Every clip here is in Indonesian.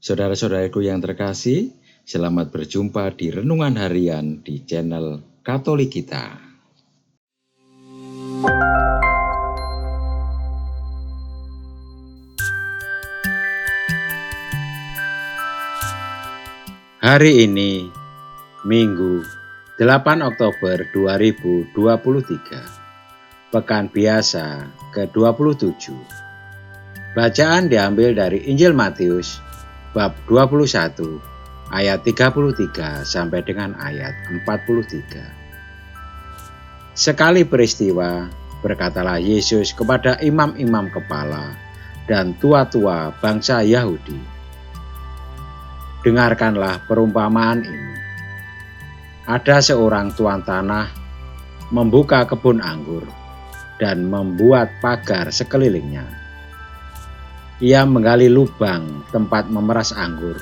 Saudara-saudaraku yang terkasih, selamat berjumpa di Renungan Harian di channel Katolik kita. Hari ini, Minggu 8 Oktober 2023, Pekan Biasa ke-27. Bacaan diambil dari Injil Matius bab 21 ayat 33 sampai dengan ayat 43. Sekali peristiwa, berkatalah Yesus kepada imam-imam kepala dan tua-tua bangsa Yahudi, "Dengarkanlah perumpamaan ini. Ada seorang tuan tanah membuka kebun anggur dan membuat pagar sekelilingnya. Ia menggali lubang tempat memeras anggur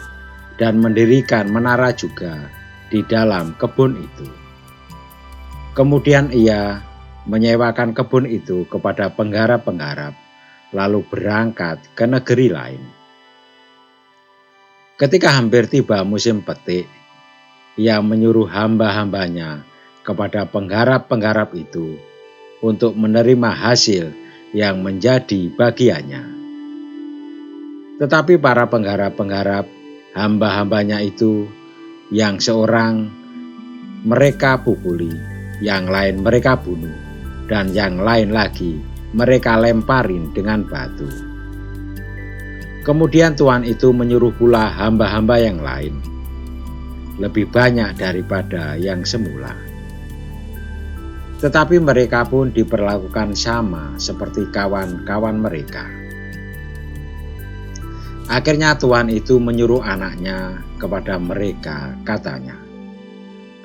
dan mendirikan menara juga di dalam kebun itu. Kemudian ia menyewakan kebun itu kepada penggarap-penggarap, lalu berangkat ke negeri lain. Ketika hampir tiba musim petik, ia menyuruh hamba-hambanya kepada penggarap-penggarap itu untuk menerima hasil yang menjadi bagiannya. Tetapi para penggarap-penggarap hamba-hambanya itu, yang seorang mereka pukuli, yang lain mereka bunuh, dan yang lain lagi mereka lemparin dengan batu. Kemudian tuan itu menyuruh pula hamba-hamba yang lain, lebih banyak daripada yang semula. Tetapi mereka pun diperlakukan sama seperti kawan-kawan mereka. Akhirnya tuan itu menyuruh anaknya kepada mereka, katanya,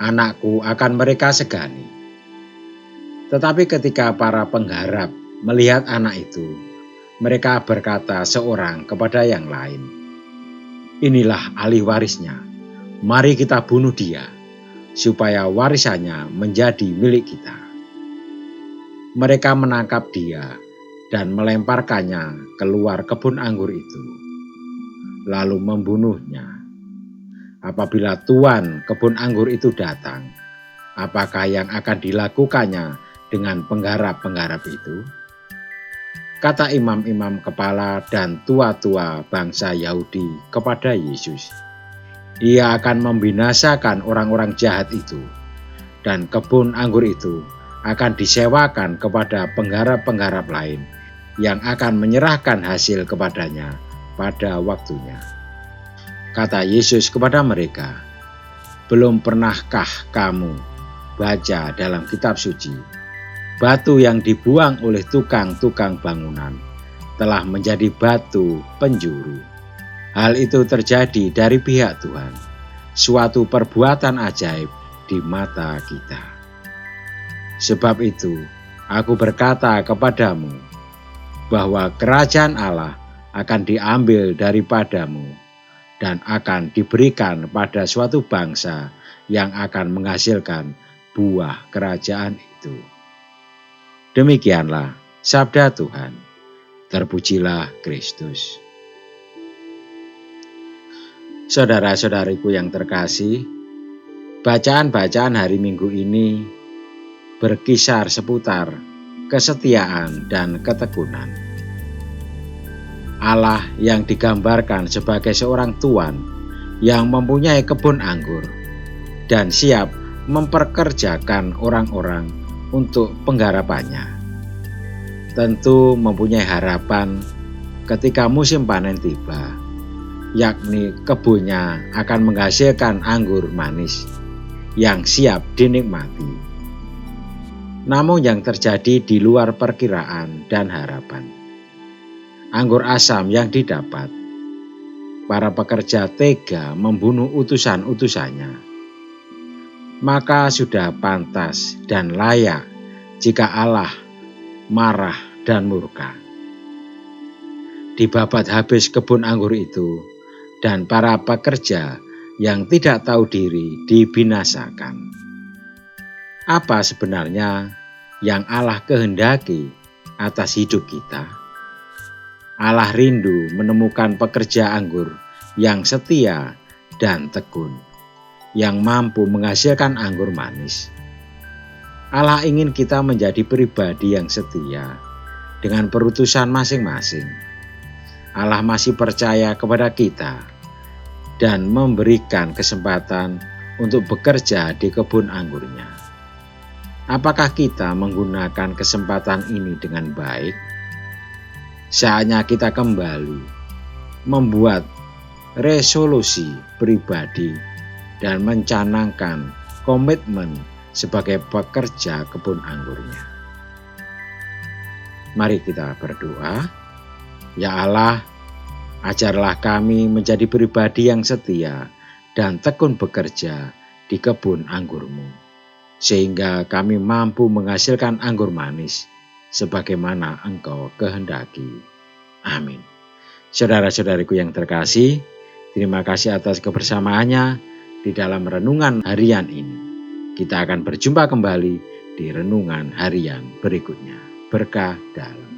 'Anakku akan mereka segani.' Tetapi ketika para penggarap melihat anak itu, mereka berkata seorang kepada yang lain, 'Inilah ahli warisnya. Mari kita bunuh dia, supaya warisannya menjadi milik kita.' Mereka menangkap dia dan melemparkannya keluar kebun anggur itu, lalu membunuhnya. Apabila tuan kebun anggur itu datang, apakah yang akan dilakukannya dengan penggarap-penggarap itu?" Kata imam-imam kepala dan tua-tua bangsa Yahudi kepada Yesus, "Ia akan membinasakan orang-orang jahat itu, dan kebun anggur itu akan disewakan kepada penggarap-penggarap lain yang akan menyerahkan hasil kepadanya pada waktunya." Kata Yesus kepada mereka, "Belum pernahkah kamu baca dalam kitab suci, batu yang dibuang oleh tukang-tukang bangunan telah menjadi batu penjuru? Hal itu terjadi dari pihak Tuhan, suatu perbuatan ajaib di mata kita. Sebab itu, aku berkata kepadamu bahwa kerajaan Allah akan diambil daripadamu dan akan diberikan pada suatu bangsa yang akan menghasilkan buah kerajaan itu." Demikianlah sabda Tuhan. Terpujilah Kristus. Saudara-saudariku yang terkasih, bacaan-bacaan hari Minggu ini berkisar seputar kesetiaan dan ketekunan. Allah yang digambarkan sebagai seorang tuan yang mempunyai kebun anggur dan siap memperkerjakan orang-orang untuk penggarapannya, tentu mempunyai harapan ketika musim panen tiba, yakni kebunnya akan menghasilkan anggur manis yang siap dinikmati. Namun yang terjadi di luar perkiraan dan harapan. Anggur asam yang didapat, para pekerja tega membunuh utusan-utusannya. Maka sudah pantas dan layak jika Allah marah dan murka. Dibabat habis kebun anggur itu, dan para pekerja yang tidak tahu diri dibinasakan. Apa sebenarnya yang Allah kehendaki atas hidup kita? Allah rindu menemukan pekerja anggur yang setia dan tekun, yang mampu menghasilkan anggur manis. Allah ingin kita menjadi pribadi yang setia dengan perutusan masing-masing. Allah masih percaya kepada kita dan memberikan kesempatan untuk bekerja di kebun anggurnya. Apakah kita menggunakan kesempatan ini dengan baik? Saatnya kita kembali membuat resolusi pribadi dan mencanangkan komitmen sebagai pekerja kebun anggurnya. Mari kita berdoa. Ya Allah, ajarlah kami menjadi pribadi yang setia dan tekun bekerja di kebun anggur-Mu, sehingga kami mampu menghasilkan anggur manis sebagaimana Engkau kehendaki. Amin. Saudara-saudariku yang terkasih, terima kasih atas kebersamaannya di dalam renungan harian ini. Kita akan berjumpa kembali di renungan harian berikutnya. Berkah dalam.